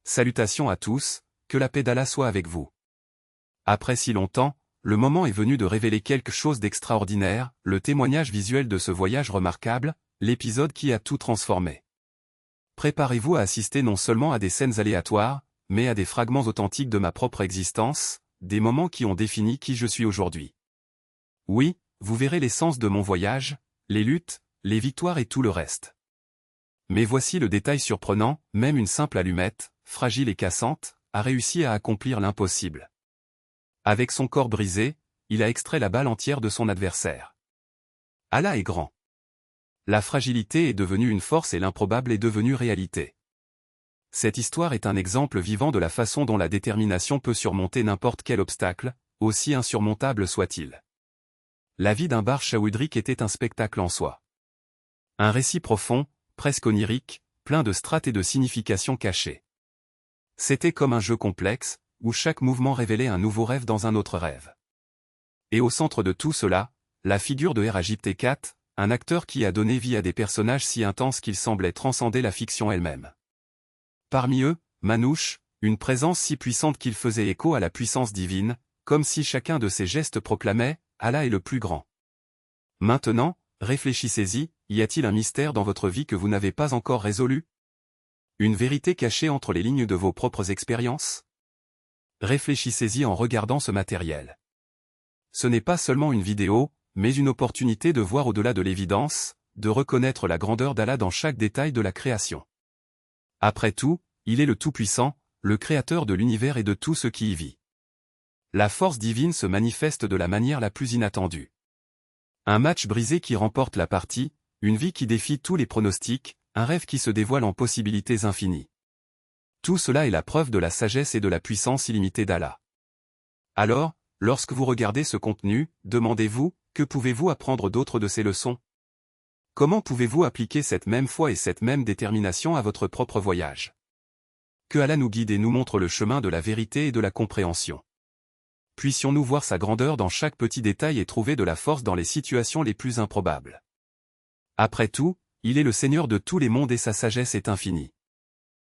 Salutations à tous, que la paix d'Allah soit avec vous. Après si longtemps, le moment est venu de révéler quelque chose d'extraordinaire, le témoignage visuel de ce voyage remarquable, l'épisode qui a tout transformé. Préparez-vous à assister non seulement à des scènes aléatoires, mais à des fragments authentiques de ma propre existence, des moments qui ont défini qui je suis aujourd'hui. Oui, vous verrez l'essence de mon voyage, les luttes, les victoires et tout le reste. Mais voici le détail surprenant, même une simple allumette, fragile et cassante, a réussi à accomplir l'impossible. Avec son corps brisé, il a extrait la balle entière de son adversaire. Allah est grand. La fragilité est devenue une force et l'improbable est devenu réalité. Cette histoire est un exemple vivant de la façon dont la détermination peut surmonter n'importe quel obstacle, aussi insurmontable soit-il. La vie d'un Bar Chahudric était un spectacle en soi. Un récit profond, presque onirique, plein de strates et de significations cachées. C'était comme un jeu complexe, où chaque mouvement révélait un nouveau rêve dans un autre rêve. Et au centre de tout cela, la figure de Eragip Tekat, un acteur qui a donné vie à des personnages si intenses qu'ils semblaient transcender la fiction elle-même. Parmi eux, Manouche, une présence si puissante qu'il faisait écho à la puissance divine, comme si chacun de ses gestes proclamait « Allah est le plus grand ». Maintenant, réfléchissez-y, y a-t-il un mystère dans votre vie que vous n'avez pas encore résolu? Une vérité cachée entre les lignes de vos propres expériences? Réfléchissez-y en regardant ce matériel. Ce n'est pas seulement une vidéo, mais une opportunité de voir au-delà de l'évidence, de reconnaître la grandeur d'Allah dans chaque détail de la création. Après tout, il est le Tout-Puissant, le Créateur de l'univers et de tout ce qui y vit. La force divine se manifeste de la manière la plus inattendue. Un match brisé qui remporte la partie, une vie qui défie tous les pronostics, un rêve qui se dévoile en possibilités infinies. Tout cela est la preuve de la sagesse et de la puissance illimitée d'Allah. Alors, lorsque vous regardez ce contenu, demandez-vous, que pouvez-vous apprendre d'autre de ces leçons? Comment pouvez-vous appliquer cette même foi et cette même détermination à votre propre voyage? Que Allah nous guide et nous montre le chemin de la vérité et de la compréhension. Puissions-nous voir sa grandeur dans chaque petit détail et trouver de la force dans les situations les plus improbables. Après tout, il est le Seigneur de tous les mondes et sa sagesse est infinie.